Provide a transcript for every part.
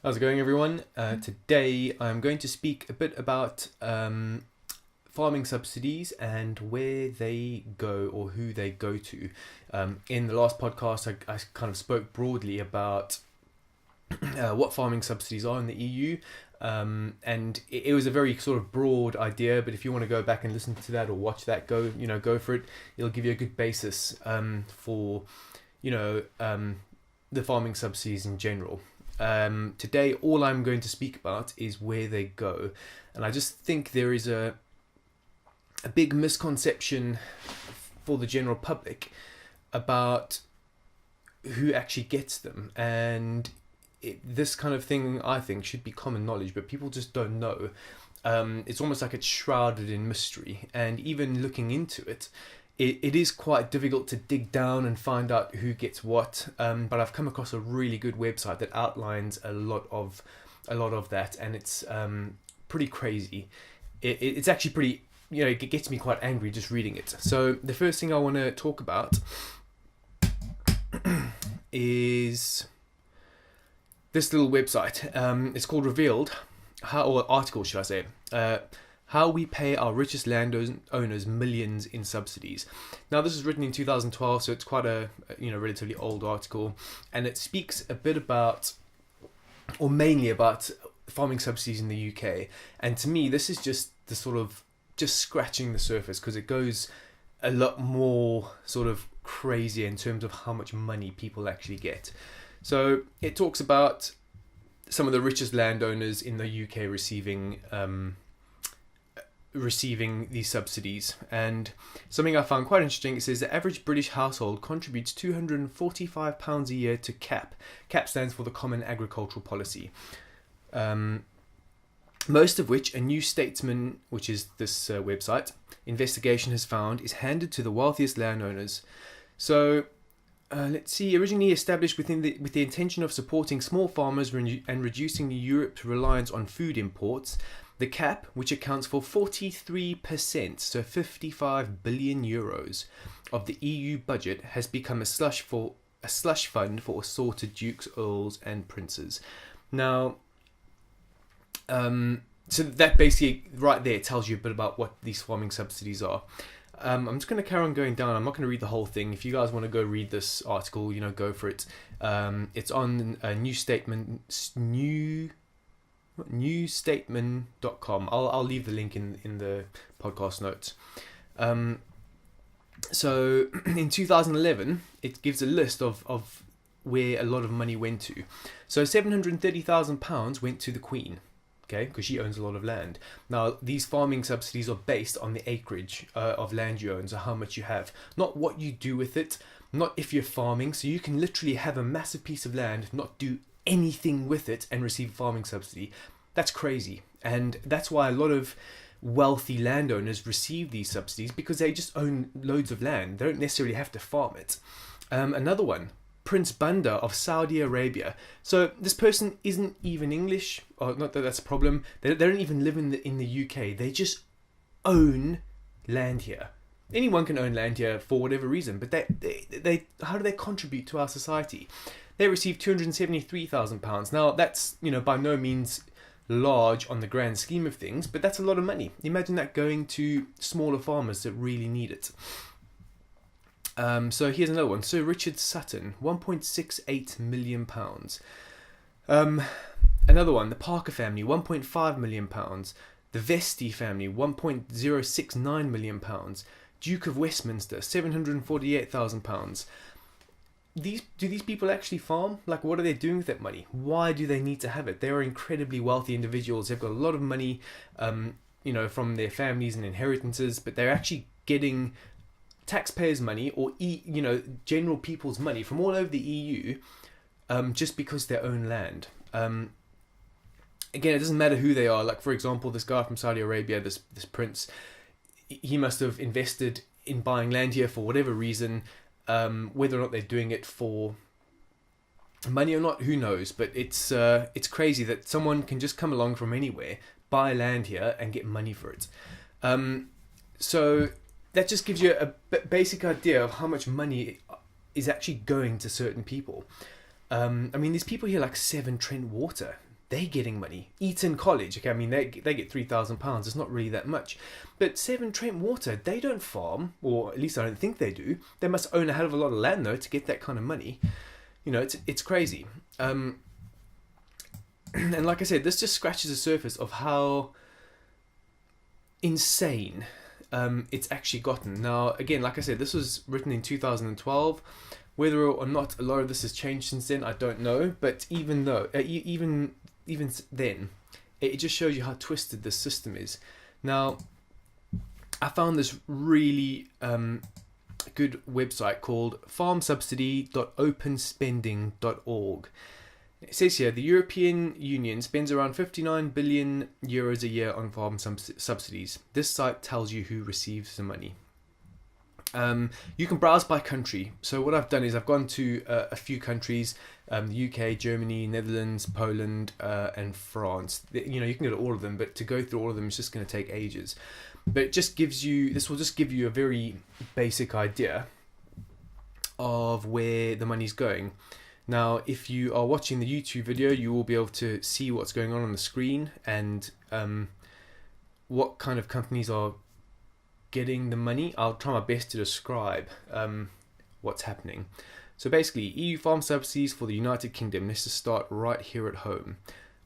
How's it going, everyone? Today I'm going to speak a bit about farming subsidies and where they go or who they go to. In the last podcast, I kind of spoke broadly about what farming subsidies are in the EU, and it was a very sort of broad idea. But if you want to go back and listen to that or watch that, go for it. It'll give you a good basis for you know um, the farming subsidies in general. Today, all I'm going to speak about is where they go, and I just think there is a big misconception for the general public about who actually gets them, and this kind of thing I think should be common knowledge, but people just don't know. It's almost like it's shrouded in mystery, and even looking into it, it is quite difficult to dig down and find out who gets what. But I've come across a really good website that outlines a lot of that, and it's pretty crazy. It's actually pretty. It gets me quite angry just reading it. So the first thing I want to talk about is this little website. It's called Revealed, or article, should I say? How we pay our richest landowners millions in subsidies. Now, this was written in 2012, so it's quite a relatively old article, and it speaks a bit about, or mainly about, farming subsidies in the UK. And to me, this is just the sort of just scratching the surface, because it goes a lot more sort of crazy in terms of how much money people actually get. So it talks about some of the richest landowners in the UK receiving these subsidies, and something I found quite interesting, it says the average British household contributes £245 a year to CAP. CAP stands for the Common Agricultural Policy, most of which a New Statesman, which is this website, investigation has found is handed to the wealthiest landowners. So let's see, originally established with the intention of supporting small farmers and reducing Europe's reliance on food imports, the CAP, which accounts for 43%, so 55 billion euros, of the EU budget, has become a slush fund for assorted dukes, earls, and princes. Now, so that basically right there tells you a bit about what these farming subsidies are. I'm just going to carry on going down. I'm not going to read the whole thing. If you guys want to go read this article, go for it. It's on newstatement.com. I'll leave the link in the podcast notes. So in 2011, it gives a list of where a lot of money went to. So £730,000 went to the Queen. Okay, because she owns a lot of land. Now, these farming subsidies are based on the acreage of land you own, so how much you have, not what you do with it, not if you're farming. So you can literally have a massive piece of land, not do anything with it, and receive a farming subsidy. That's crazy, and that's why a lot of wealthy landowners receive these subsidies, because they just own loads of land. They don't necessarily have to farm it. Another one, Prince Bandar of Saudi Arabia. So this person isn't even English, or not that that's a problem. They don't even live in the UK. They just own land here. Anyone can own land here for whatever reason, but they how do they contribute to our society? They receive £273,000. Now, that's by no means large on the grand scheme of things, but that's a lot of money. Imagine that going to smaller farmers that really need it. So here's another one. Sir Richard Sutton, £1.68 million. Another one, the Parker family, £1.5 million. The Vesti family, £1.069 million. Duke of Westminster, £748,000. Do these people actually farm? Like, what are they doing with that money? Why do they need to have it? They are incredibly wealthy individuals. They've got a lot of money, from their families and inheritances, but they're actually getting taxpayers' money, or general people's money from all over the EU, just because they own land. Again, it doesn't matter who they are. Like, for example, this guy from Saudi Arabia, this prince, he must have invested in buying land here for whatever reason. Whether or not they're doing it for money or not, who knows? But it's crazy that someone can just come along from anywhere, buy land here, and get money for it. So that just gives you a basic idea of how much money is actually going to certain people. These people here, like Severn Trent Water, they're getting money. Eton College, okay, I mean, they get £3,000. It's not really that much. But Severn Trent Water, they don't farm, or at least I don't think they do. They must own a hell of a lot of land, though, to get that kind of money. You know, it's crazy. And like I said, this just scratches the surface of how insane it's actually gotten. Now, again, like I said, this was written in 2012. Whether or not a lot of this has changed since then, I don't know. But even though, even then, it just shows you how twisted this system is. Now, I found this really good website called farmsubsidy.openspending.org. It says here, the European Union spends around 59 billion euros a year on farm subsidies. This site tells you who receives the money. You can browse by country. So what I've done is I've gone to a few countries, the UK, Germany, Netherlands, Poland, and France. You know, you can go to all of them, but to go through all of them is just going to take ages. But it just gives you, this will just give you a very basic idea of where the money's going. Now, if you are watching the YouTube video, you will be able to see what's going on the screen and what kind of companies are getting the money. I'll try my best to describe what's happening. So basically, EU farm subsidies for the United Kingdom. Let's just start right here at home.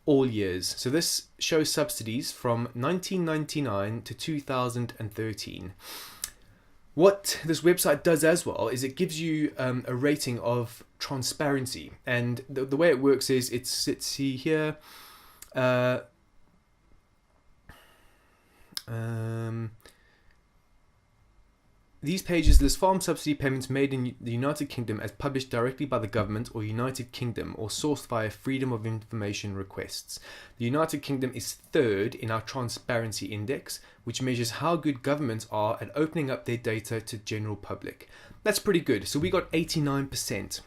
All years. So this shows subsidies from 1999 to 2013. What this website does as well is it gives you a rating of transparency, and the way it works is let's see here. These pages list farm subsidy payments made in the United Kingdom as published directly by the government or United Kingdom or sourced via Freedom of Information requests. The United Kingdom is third in our Transparency Index, which measures how good governments are at opening up their data to general public. That's pretty good. So we got 89%,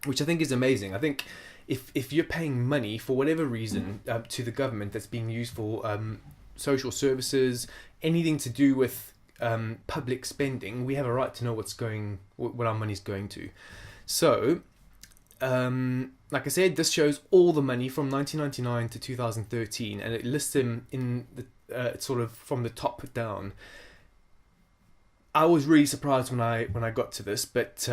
which I think is amazing. I think if you're paying money for whatever reason to the government that's being used for social services, anything to do with public spending, we have a right to know what our money's going to. So, like I said, this shows all the money from 1999 to 2013, and it lists them in the sort of from the top down. I was really surprised when I got to this, but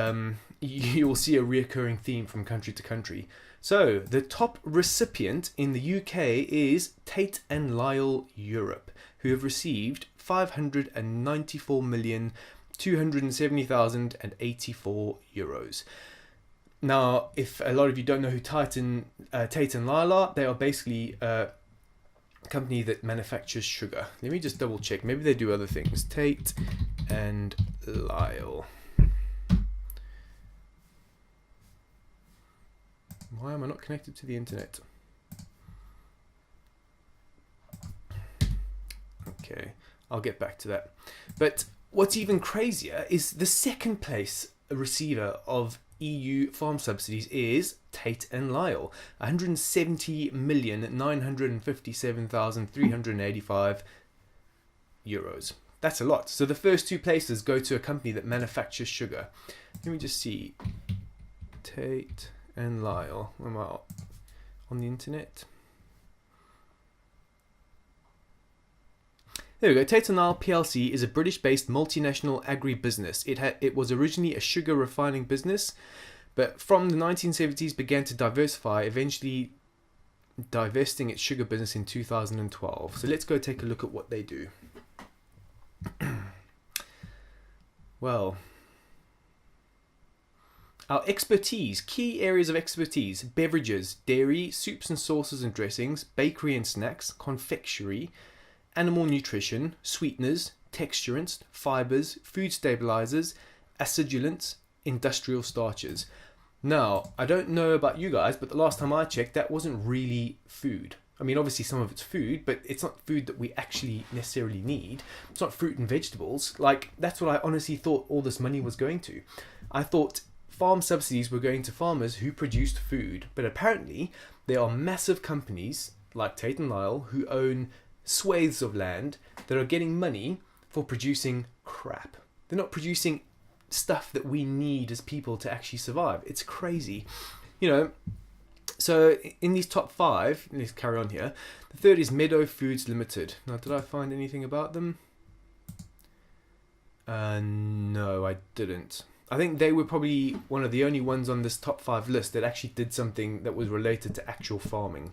you will see a reoccurring theme from country to country. So the top recipient in the UK is Tate and Lyle Europe, who have received 594,270,084 euros. Now, if a lot of you don't know who Tate and Lyle are, they are basically a company that manufactures sugar. Let me just double check. Maybe they do other things. Tate and Lyle. Why am I not connected to the internet? Okay, I'll get back to that. But what's even crazier is the second place receiver of EU farm subsidies is Tate and Lyle, 170,957,385 euros. That's a lot. So the first two places go to a company that manufactures sugar. Let me just see. Tate and Lyle. Am I on the internet? There we go. Tate & Lyle plc is a British-based multinational agri-business. It was originally a sugar refining business, but from the 1970s began to diversify, eventually divesting its sugar business in 2012. So let's go take a look at what they do. Well, our expertise, key areas of expertise: beverages, dairy, soups and sauces and dressings, bakery and snacks, confectionery, animal nutrition, sweeteners, texturants, fibers, food stabilizers, acidulants, industrial starches. Now, I don't know about you guys, but the last time I checked, that wasn't really food. I mean, obviously some of it's food, but it's not food that we actually necessarily need. It's not fruit and vegetables. Like, that's what I honestly thought all this money was going to. I thought farm subsidies were going to farmers who produced food, but apparently there are massive companies like Tate & Lyle who own swathes of land that are getting money for producing crap. They're not producing stuff that we need as people to actually survive. It's crazy. You know, So in these top 5, let's carry on here. The third is Meadow Foods Limited. Now, did I find anything about them? No, I didn't. I think they were probably one of the only ones on this top 5 list that actually did something that was related to actual farming.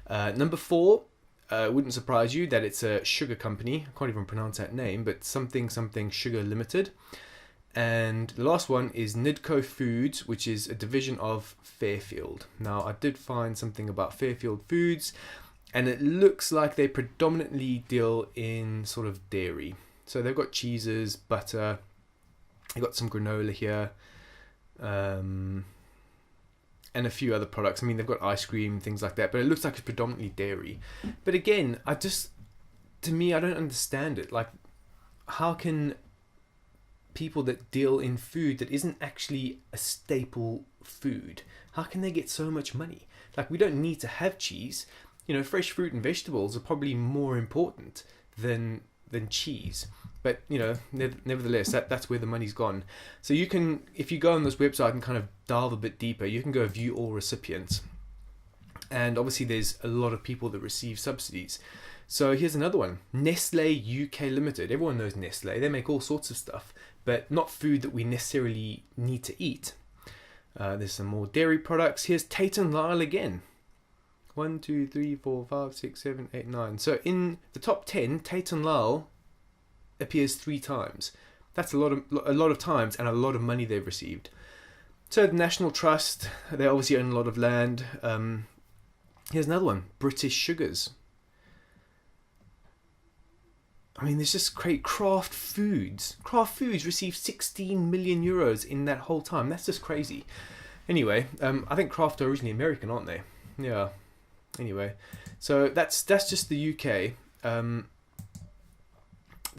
Number 4, wouldn't surprise you that it's a sugar company. I can't even pronounce that name, but something Sugar Limited. And the last one is Nidco Foods, which is a division of Fairfield. Now, I did find something about Fairfield Foods, and it looks like they predominantly deal in sort of dairy. So they've got cheeses, butter, they've got some granola here, and a few other products. I mean, they've got ice cream, things like that, but it looks like it's predominantly dairy. But again, to me, I don't understand it. Like, how can people that deal in food that isn't actually a staple food, how can they get so much money? Like, we don't need to have cheese. You know, fresh fruit and vegetables are probably more important than cheese. But, you know, nevertheless, that's where the money's gone. So you can, if you go on this website and kind of delve a bit deeper, you can go view all recipients. And obviously there's a lot of people that receive subsidies. So here's another one, Nestle UK Limited. Everyone knows Nestle. They make all sorts of stuff, but not food that we necessarily need to eat. There's some more dairy products. Here's Tate & Lyle again. 1, 2, 3, 4, 5, 6, 7, 8, 9. So in the top 10, Tate & Lyle appears 3 times. That's a lot of times and a lot of money they've received. So the National Trust, they obviously own a lot of land. Here's another one, British Sugars. I mean, there's just great Kraft Foods. Kraft Foods received 16 million euros in that whole time. That's just crazy. Anyway, I think Kraft are originally American, aren't they? Yeah. Anyway, so that's just the UK. The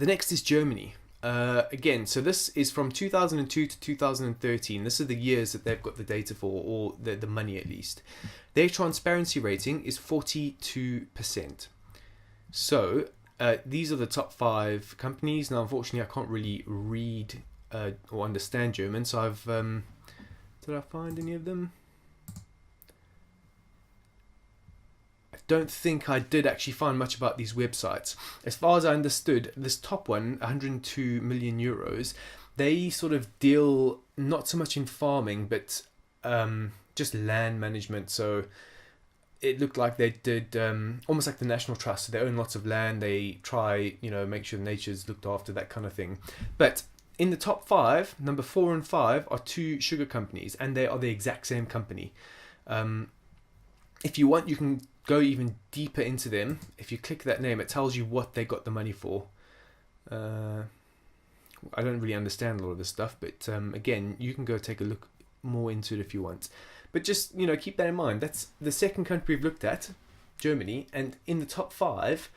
next is Germany. Again, so this is from 2002 to 2013. This is the years that they've got the data for, or the money at least. Their transparency rating is 42%. So these are the top 5 companies. Now, unfortunately, I can't really read or understand German, so I've did I find any of them? I don't think I did actually find much about these websites. As far as I understood, this top one, 102 million euros, they sort of deal not so much in farming, but just land management. So it looked like they did almost like the National Trust. So they own lots of land. They try, make sure nature's looked after, that kind of thing. But in the top 5, number 4 and 5 are 2 sugar companies, and they are the exact same company. If you want, you can go even deeper into them. If you click that name, it tells you what they got the money for. I don't really understand a lot of this stuff, but again, you can go take a look more into it if you want. But just, keep that in mind. That's the second country we've looked at, Germany, and in the top 5,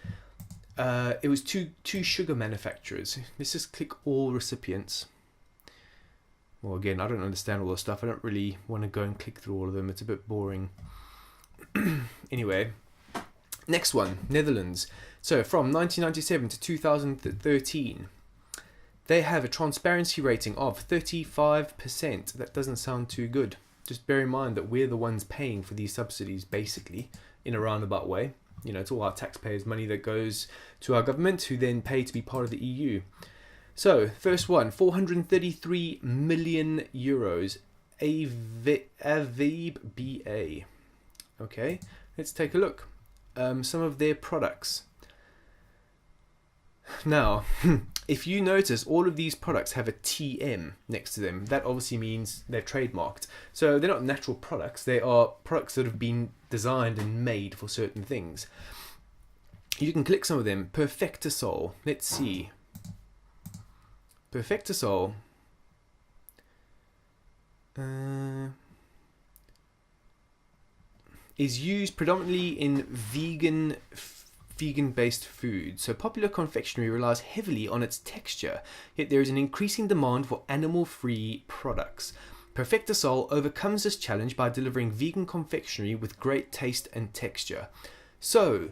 it was two sugar manufacturers. Let's just click all recipients. Well, again, I don't understand all this stuff. I don't really want to go and click through all of them. It's a bit boring. Anyway, next one, Netherlands. So from 1997 to 2013, they have a transparency rating of 35%. That doesn't sound too good. Just bear in mind that we're the ones paying for these subsidies, basically, in a roundabout way. It's all our taxpayers' money that goes to our government, who then pay to be part of the EU. So, first one, 433 million euros. Avib BA. Okay, let's take a look. Some of their products. Now, if you notice, all of these products have a TM next to them. That obviously means they're trademarked. So they're not natural products. They are products that have been designed and made for certain things. You can click some of them. Perfectisol. Let's see. Perfectisol. Is used predominantly in vegan-based food. So popular confectionery relies heavily on its texture, yet there is an increasing demand for animal-free products. Perfectisol overcomes this challenge by delivering vegan confectionery with great taste and texture. So,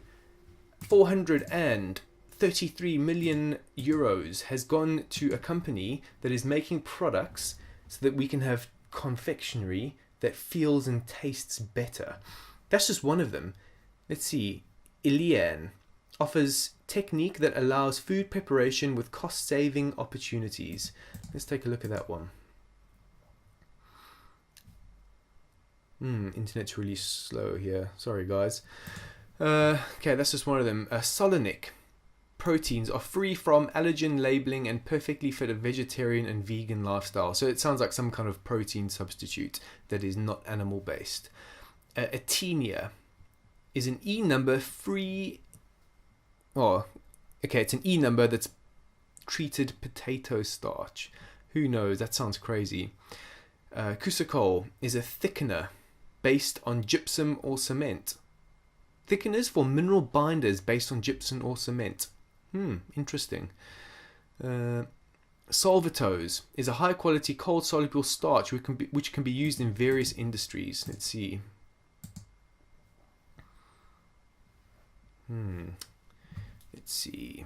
433 million euros has gone to a company that is making products so that we can have confectionery that feels and tastes better. That's just one of them. Let's see. Ilian offers technique that allows food preparation with cost-saving opportunities. Let's take a look at that one. Internet's really slow here. Sorry, guys. Okay, that's just one of them. Solonic proteins are free from allergen labeling and perfectly fit a vegetarian and vegan lifestyle. So it sounds like some kind of protein substitute that is not animal based. Atenia is an E number free. Oh, okay, it's an E number that's treated potato starch. Who knows? That sounds crazy. Kusakol is a thickener based on gypsum or cement. Thickeners for mineral binders based on gypsum or cement. Interesting. Solvatose is a high quality cold soluble starch which can be used in various industries. Let's see. Let's see.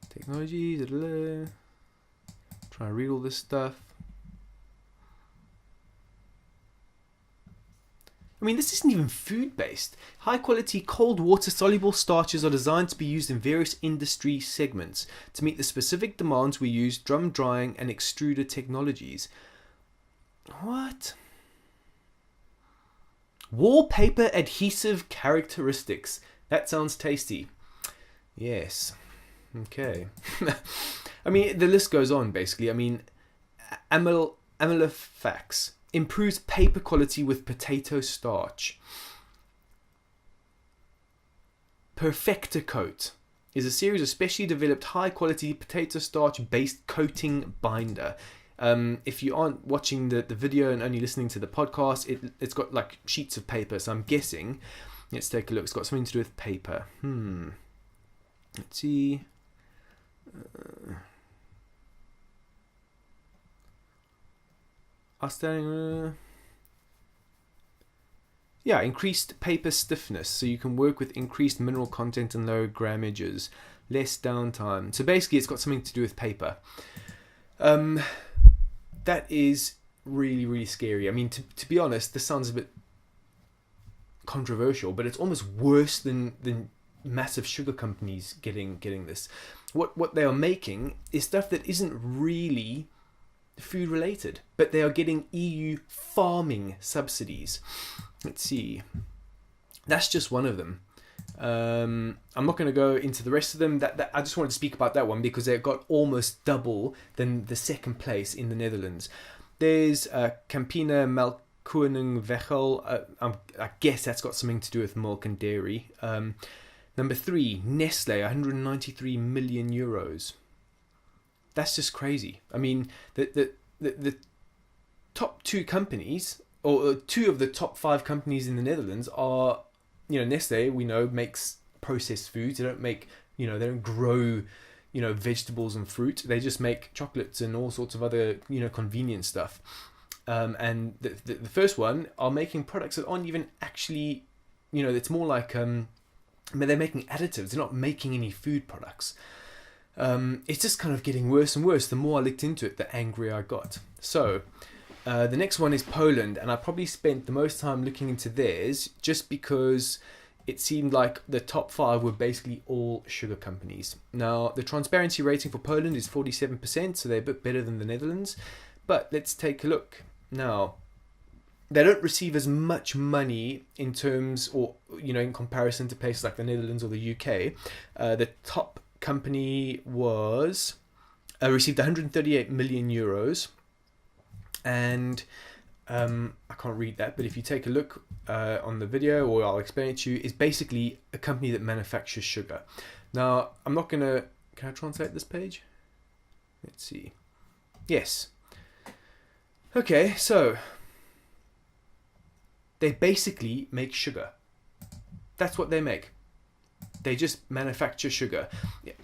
Technology. Try to read all this stuff. I mean, this isn't even food-based. High-quality, cold water-soluble starches are designed to be used in various industry segments. To meet the specific demands, we use drum drying and extruder technologies. What? Wallpaper adhesive characteristics. That sounds tasty. Yes. Okay. I mean, the list goes on, basically. I mean, Amylofax improves paper quality with potato starch. Perfectocoat is a series of specially developed high-quality potato starch-based coating binder. If you aren't watching the video and only listening to the podcast, it's got like sheets of paper, so I'm guessing. Let's take a look. It's got something to do with paper. Let's see. Yeah, increased paper stiffness, so you can work with increased mineral content and lower grammages, less downtime. So basically, it's got something to do with paper. That is really, really scary. I mean, to be honest, this sounds a bit controversial, but it's almost worse than massive sugar companies getting this. What they are making is stuff that isn't really food related, but they are getting EU farming subsidies. Let's see. That's just one of them. I'm not going to go into the rest of them. That I just wanted to speak about that one because they got almost double than the second place in the Netherlands. There's Campina Melkkoning-Wechel. I guess that's got something to do with milk and dairy. Number 3, Nestle, 193 million euros. That's just crazy. I mean, the top 2 companies, or 2 of the top 5 companies in the Netherlands are, Nestle, we know, makes processed foods. They don't make, they don't grow, vegetables and fruit. They just make chocolates and all sorts of other, convenient stuff. And the first one are making products that aren't even actually, it's more like, they're making additives. They're not making any food products. It's just kind of getting worse and worse. The more I looked into it, the angrier I got. So, the next one is Poland, and I probably spent the most time looking into theirs just because it seemed like the top 5 were basically all sugar companies. Now, the transparency rating for Poland is 47%, so they're a bit better than the Netherlands. But let's take a look. Now, they don't receive as much money in terms, or in comparison to places like the Netherlands or the UK. The top company was received 138 million euros, and I can't read that, but if you take a look on the video, or I'll explain it to you, it's basically a company that manufactures sugar. Now, I'm not gonna, can I translate this page? Let's see. Yes. Okay, so they basically make sugar. That's what they make. They just manufacture sugar.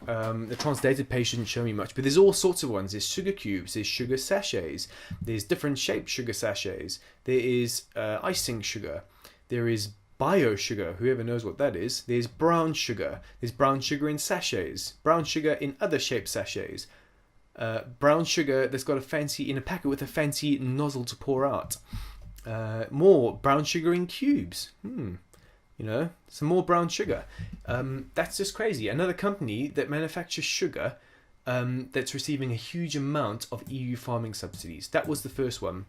The translated page shouldn't show me much, but there's all sorts of ones. There's sugar cubes, there's sugar sachets, there's different shaped sugar sachets, there is icing sugar, there is bio sugar, whoever knows what that is, there's brown sugar in sachets, brown sugar in other shaped sachets. Brown sugar that's got in a packet with a fancy nozzle to pour out. More brown sugar in cubes. Some more brown sugar. That's just crazy. Another company that manufactures sugar that's receiving a huge amount of EU farming subsidies. That was the first one.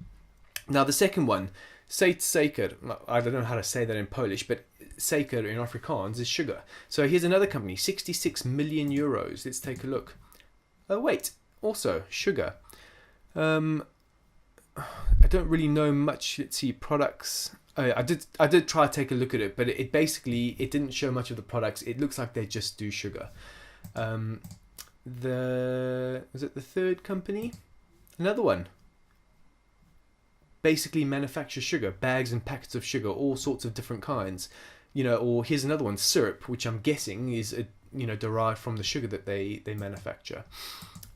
Now the second one, suiker. I don't know how to say that in Polish, but suiker in Afrikaans is sugar. So here's another company, 66 million euros. Let's take a look. Oh wait, also sugar. I don't really know much. Let's see, products. I did try to take a look at it, but it didn't show much of the products. It looks like they just do sugar. Was it the third company? Another one. Basically manufacture sugar, bags and packets of sugar, all sorts of different kinds. Or here's another one, syrup, which I'm guessing is derived from the sugar that they manufacture.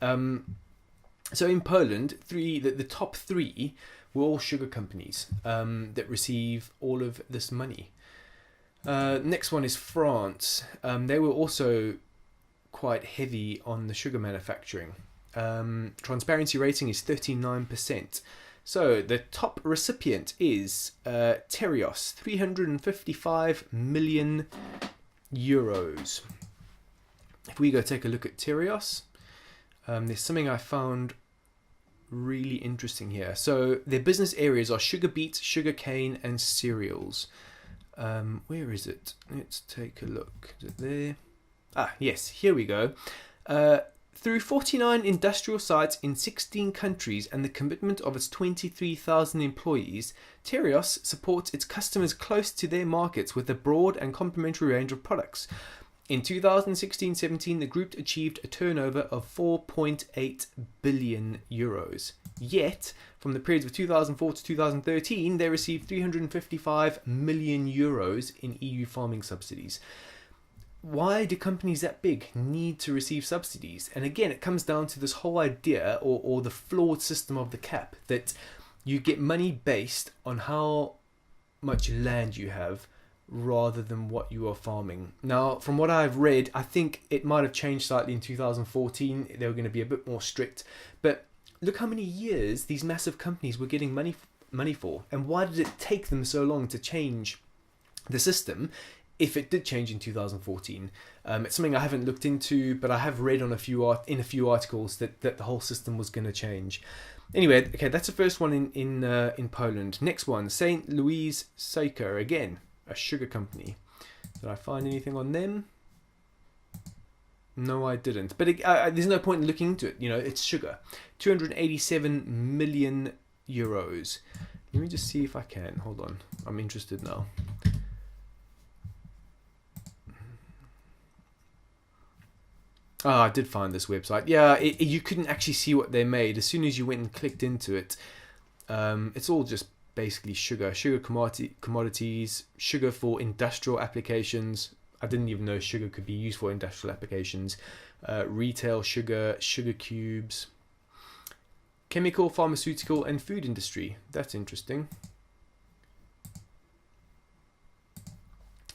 So in Poland, the top three were all sugar companies that receive all of this money. Next one is France. They were also quite heavy on the sugar manufacturing. Transparency rating is 39%. So the top recipient is Terios, 355 million euros. If we go take a look at Terios, there's something I found really interesting here. So their business areas are sugar beets, sugar cane, and cereals. Where is it? Let's take a look. Is it there? Yes, here we go. Through 49 industrial sites in 16 countries and the commitment of its 23,000 employees, Terios supports its customers close to their markets with a broad and complementary range of products. In 2016-17, the group achieved a turnover of 4.8 billion euros. Yet, from the periods of 2004 to 2013, they received 355 million euros in EU farming subsidies. Why do companies that big need to receive subsidies? And again, it comes down to this whole idea or the flawed system of the cap, that you get money based on how much land you have rather than what you are farming. Now, from what I've read, I think it might have changed slightly in 2014. They were going to be a bit more strict. But look how many years these massive companies were getting money for. And why did it take them so long to change the system? If it did change in 2014, it's something I haven't looked into, but I have read on a few articles that the whole system was going to change. Anyway, okay, that's the first one in Poland. Next one, St. Louis Suiker, again, a sugar company. Did I find anything on them? No, I didn't. But there's no point in looking into it. It's sugar. 287 million euros. Let me just see if I can. Hold on. I'm interested now. I did find this website. Yeah, you couldn't actually see what they made. As soon as you went and clicked into it, it's all just basically sugar commodities, sugar for industrial applications. I didn't even know sugar could be used for industrial applications. Retail sugar, sugar cubes, chemical, pharmaceutical, and food industry. That's interesting.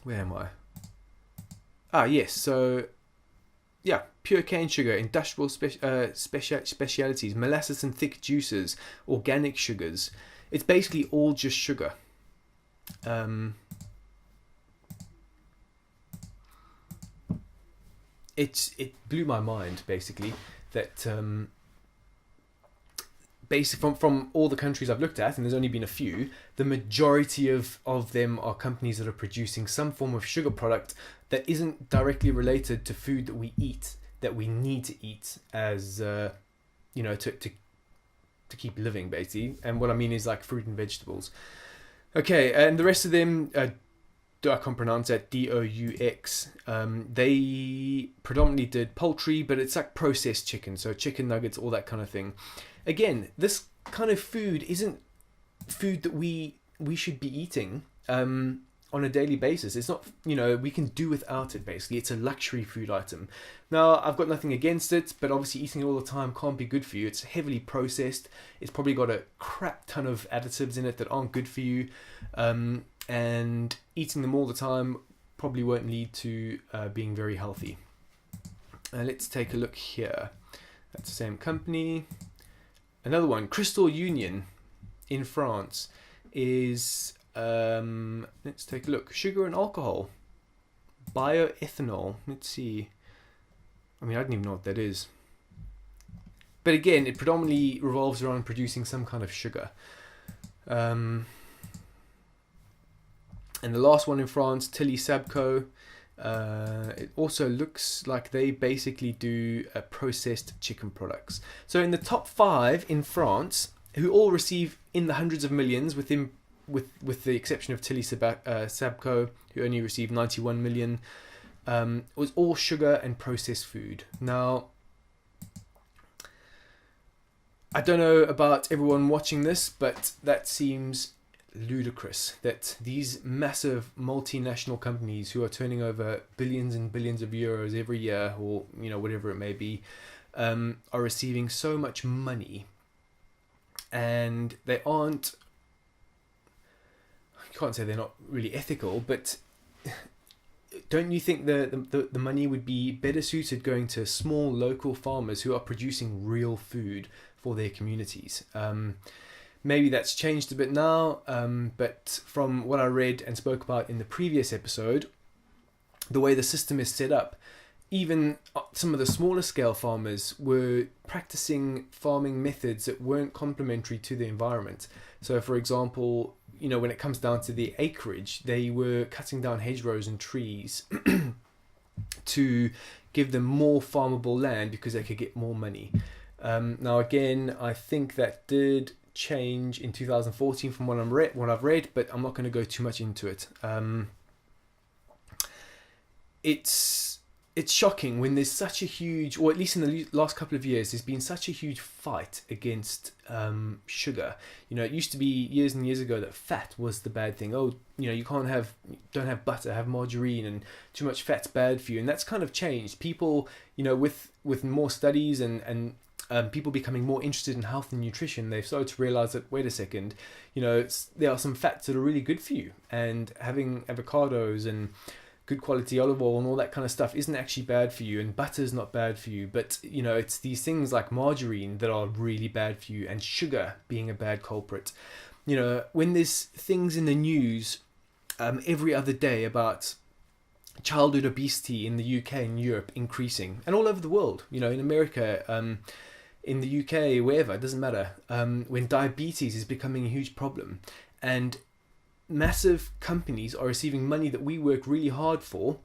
Where am I? Yes. So, yeah, pure cane sugar, industrial specialities, molasses and thick juices, organic sugars. It's basically all just sugar. It blew my mind, basically, that basically from all the countries I've looked at, and there's only been a few, the majority of them are companies that are producing some form of sugar product that isn't directly related to food that we eat, that we need to eat as to keep living, basically. And what I mean is like fruit and vegetables. Okay, and the rest of them, I can't pronounce that, DOUX. They predominantly did poultry, but it's like processed chicken, so chicken nuggets, all that kind of thing. Again, this kind of food isn't food that we should be eating on a daily basis. It's not, we can do without it, basically. It's a luxury food item. Now, I've got nothing against it, but obviously eating it all the time can't be good for you. It's heavily processed. It's probably got a crap ton of additives in it that aren't good for you. And eating them all the time probably won't lead to being very healthy. Let's take a look here. That's the same company. Another one, Crystal Union in France, is, let's take a look, sugar and alcohol, bioethanol. Let's see. I mean, I don't even know what that is. But again, it predominantly revolves around producing some kind of sugar. And the last one in France, Tilly Sabco, it also looks like they basically do processed chicken products. So in the top 5 in France, who all receive in the hundreds of millions, with the exception of Tilly Sabco, who only received 91 million, was all sugar and processed food. Now, I don't know about everyone watching this, but that seems ludicrous that these massive multinational companies who are turning over billions and billions of euros every year, or whatever it may be, are receiving so much money, and they aren't, I can't say they're not really ethical, but don't you think the money would be better suited going to small local farmers who are producing real food for their communities? Maybe that's changed a bit now, but from what I read and spoke about in the previous episode, the way the system is set up, even some of the smaller scale farmers were practicing farming methods that weren't complementary to the environment. So for example, when it comes down to the acreage, they were cutting down hedgerows and trees to give them more farmable land because they could get more money. Now again, I think that did change in 2014 from what I've read, but I'm not going to go too much into it. It's shocking when there's such a huge, or at least in the last couple of years, there's been such a huge fight against sugar. It used to be years and years ago that fat was the bad thing. Oh, you don't have butter, have margarine, and too much fat's bad for you. And that's kind of changed. People, with more studies and people becoming more interested in health and nutrition, they've started to realize that, wait a second, there are some fats that are really good for you, and having avocados and good quality olive oil and all that kind of stuff isn't actually bad for you, and butter's not bad for you, but it's these things like margarine that are really bad for you, and sugar being a bad culprit. When there's things in the news every other day about childhood obesity in the UK and Europe increasing, and all over the world, in America, in the UK, wherever, it doesn't matter, when diabetes is becoming a huge problem, and massive companies are receiving money that we work really hard for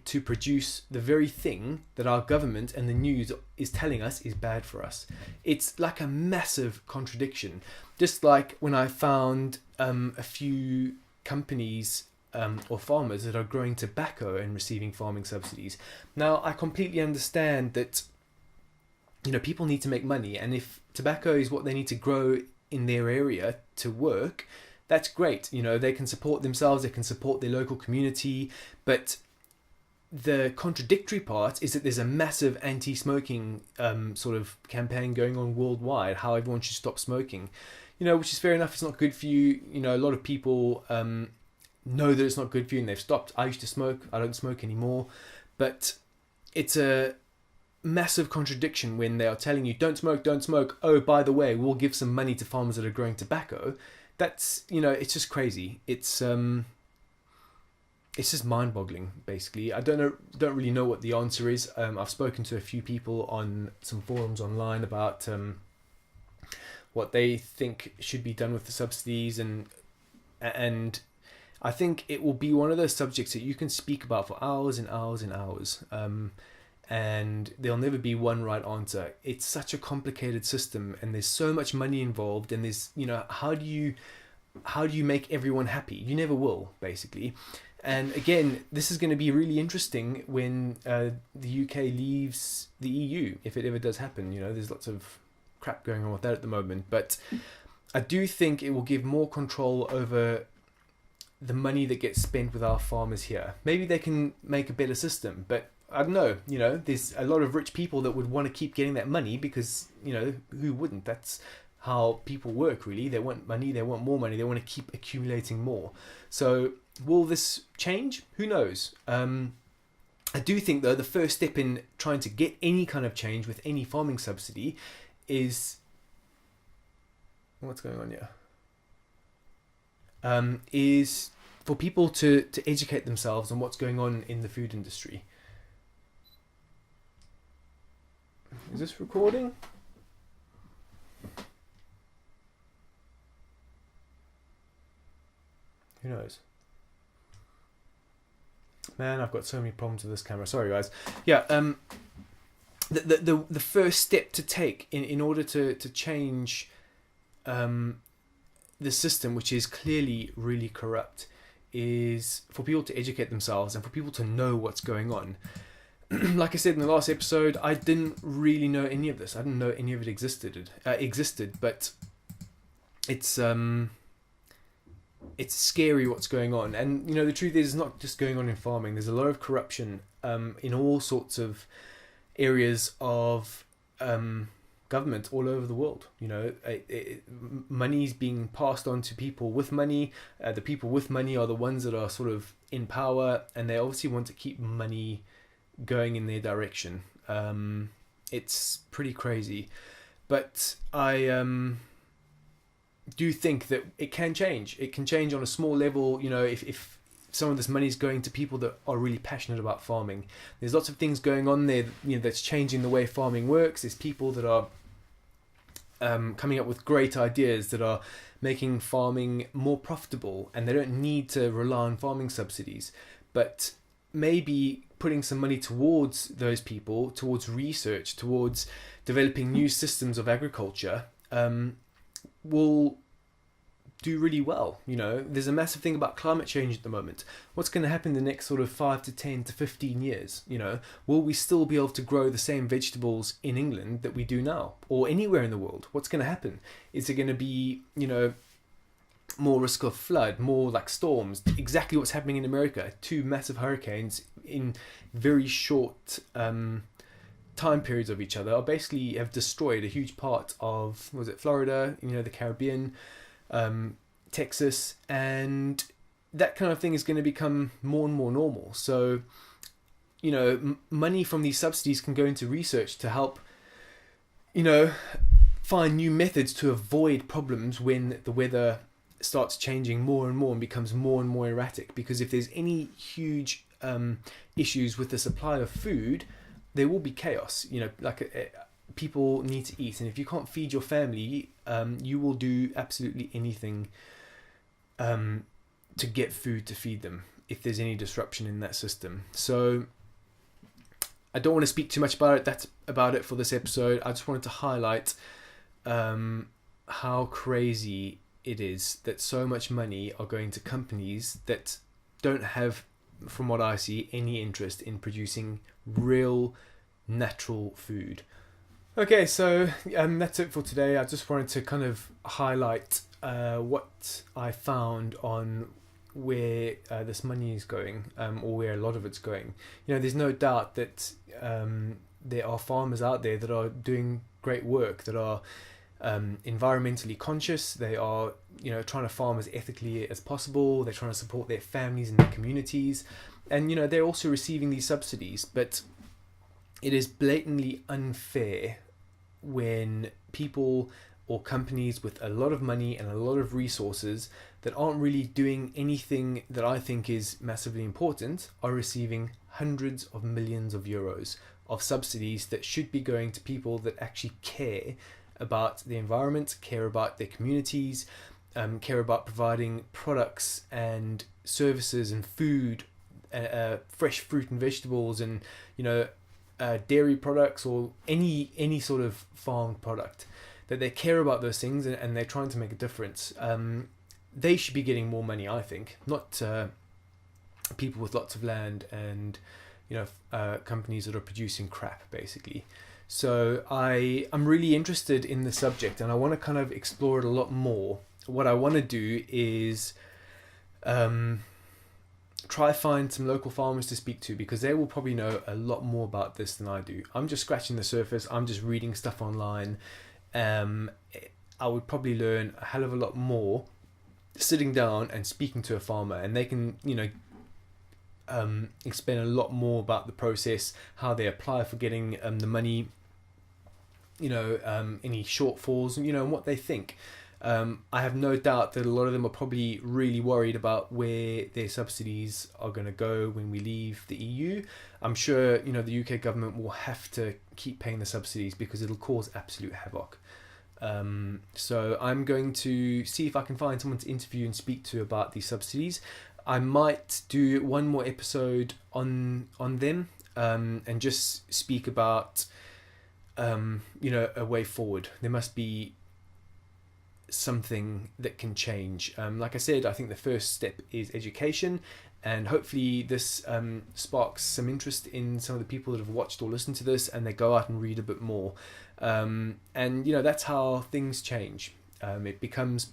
to produce the very thing that our government and the news is telling us is bad for us. It's like a massive contradiction. Just like when I found a few companies or farmers that are growing tobacco and receiving farming subsidies. Now, I completely understand that people need to make money, and if tobacco is what they need to grow in their area to work, that's great. They can support themselves, they can support their local community, but the contradictory part is that there's a massive anti-smoking sort of campaign going on worldwide, how everyone should stop smoking, which is fair enough. It's not good for you. A lot of people know that it's not good for you and they've stopped. I used to smoke, I don't smoke anymore, but it's a massive contradiction when they are telling you don't smoke. Oh, by the way, we'll give some money to farmers that are growing tobacco. That's it's just crazy. It's just mind-boggling, basically. I don't really know what the answer is. I've spoken to a few people on some forums online about what they think should be done with the subsidies, and I think it will be one of those subjects that you can speak about for hours and hours and hours. And there'll never be one right answer. It's such a complicated system, and there's so much money involved, and there's how do you make everyone happy? You never will, basically. And again, this is going to be really interesting when the UK leaves the EU, if it ever does happen. There's lots of crap going on with that at the moment, but I do think it will give more control over the money that gets spent with our farmers here. Maybe they can make a better system, but I don't know, there's a lot of rich people that would want to keep getting that money because, who wouldn't? That's how people work, really. They want money, they want more money, they want to keep accumulating more. So will this change? Who knows? I do think, though, the first step in trying to get any kind of change with any farming subsidy is... What's going on here? Is for people to educate themselves on what's going on in the food industry. Is this recording? Who knows? Man, I've got so many problems with this camera. Sorry, guys. Yeah. The first step to take in order to change the system, which is clearly really corrupt, is for people to educate themselves and for people to know what's going on. Like I said in the last episode, I didn't really know any of this. I didn't know any of it existed, but it's scary what's going on. And the truth is, it's not just going on in farming. There's a lot of corruption in all sorts of areas of government all over the world. Money's being passed on to people with money. The people with money are the ones that are sort of in power, and they obviously want to keep money going in their direction. It's pretty crazy, but I do think that it can change. It can change on a small level. If some of this money is going to people that are really passionate about farming. There's lots of things going on there, that's changing the way farming works. There's people that are coming up with great ideas that are making farming more profitable, and they don't need to rely on farming subsidies. But maybe putting some money towards those people, towards research, towards developing new systems of agriculture, will do really well. There's a massive thing about climate change at the moment. What's going to happen in the next sort of 5 to 10 to 15 years? Will we still be able to grow the same vegetables in England that we do now, or anywhere in the world? What's going to happen? Is it going to be, more risk of flood, more like storms? Exactly what's happening in America. 2 massive hurricanes in very short time periods of each other basically have destroyed a huge part of, was it Florida, the Caribbean, Texas, and that kind of thing is going to become more and more normal. So, money from these subsidies can go into research to help, find new methods to avoid problems when the weather starts changing more and more and becomes more and more erratic. Because if there's any huge issues with the supply of food, there will be chaos. People need to eat, and if you can't feed your family, you will do absolutely anything to get food to feed them if there's any disruption in that system. So I don't want to speak too much about it. That's about it for this episode. I just wanted to highlight how crazy it is that so much money are going to companies that don't have, from what I see, any interest in producing real natural food. Okay, so that's it for today. I just wanted to kind of highlight what I found on where this money is going, or where a lot of it's going. There's no doubt that there are farmers out there that are doing great work, that are environmentally conscious. They are, trying to farm as ethically as possible. They're trying to support their families and their communities, and they're also receiving these subsidies. But it is blatantly unfair when people or companies with a lot of money and a lot of resources that aren't really doing anything that I think is massively important are receiving hundreds of millions of euros of subsidies that should be going to people that actually care about the environment, care about their communities, care about providing products and services and food, fresh fruit and vegetables, and dairy products, or any sort of farmed product, that they care about those things and they're trying to make a difference. They should be getting more money, I think, not people with lots of land and companies that are producing crap, basically. So I'm really interested in the subject, and I want to kind of explore it a lot more. What I want to do is try find some local farmers to speak to, because they will probably know a lot more about this than I do. I'm just scratching the surface. I'm just reading stuff online. I would probably learn a hell of a lot more sitting down and speaking to a farmer, and they can, explain a lot more about the process, how they apply for getting the money, any shortfalls, and what they think. I have no doubt that a lot of them are probably really worried about where their subsidies are going to go when we leave the EU. I'm sure, the UK government will have to keep paying the subsidies because it'll cause absolute havoc. So I'm going to see if I can find someone to interview and speak to about these subsidies. I might do one more episode on them, and just speak about, a way forward. There must be something that can change. Like I said, I think the first step is education, and hopefully this sparks some interest in some of the people that have watched or listened to this, and they go out and read a bit more. And that's how things change. It becomes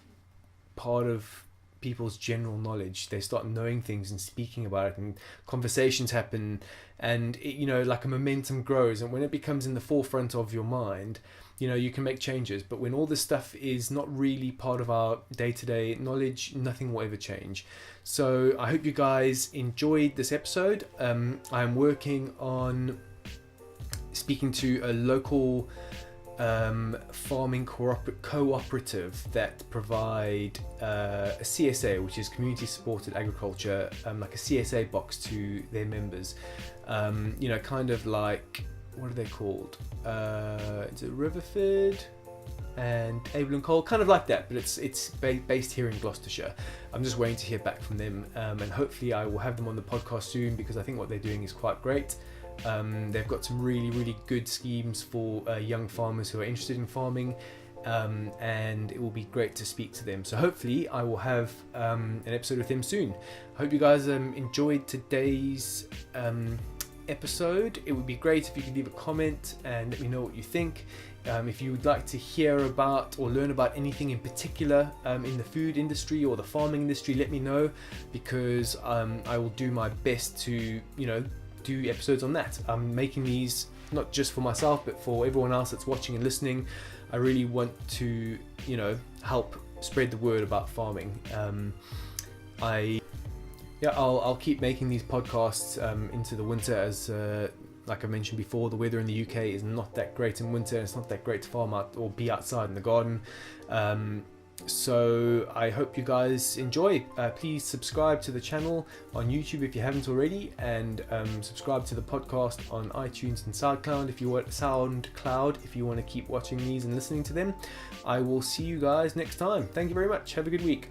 part of people's general knowledge. They start knowing things and speaking about it, and conversations happen, and like a momentum grows, and when it becomes in the forefront of your mind, you can make changes. But when all this stuff is not really part of our day-to-day knowledge, nothing will ever change. So I hope you guys enjoyed this episode. I'm working on speaking to a local farming cooperative that provide a CSA, which is community supported agriculture, like a CSA box to their members. Kind of like, what are they called? Is it Riverford and Abel and Cole? Kind of like that, but it's based here in Gloucestershire. I'm just waiting to hear back from them, and hopefully I will have them on the podcast soon, because I think what they're doing is quite great. They've got some really, really good schemes for young farmers who are interested in farming, and it will be great to speak to them. So hopefully I will have an episode with them soon. I hope you guys enjoyed today's episode. It would be great if you could leave a comment and let me know what you think. If you would like to hear about or learn about anything in particular in the food industry or the farming industry, let me know, because I will do my best to do episodes on that. I'm making these not just for myself, but for everyone else that's watching and listening. I really want to help spread the word about farming. I'll keep making these podcasts into the winter, as like I mentioned before, the weather in the UK is not that great in winter. It's not that great to farm out or be outside in the garden. So I hope you guys enjoy. Please subscribe to the channel on YouTube if you haven't already, and subscribe to the podcast on iTunes and SoundCloud if you want to keep watching these and listening to them. I will see you guys next time. Thank you very much. Have a good week.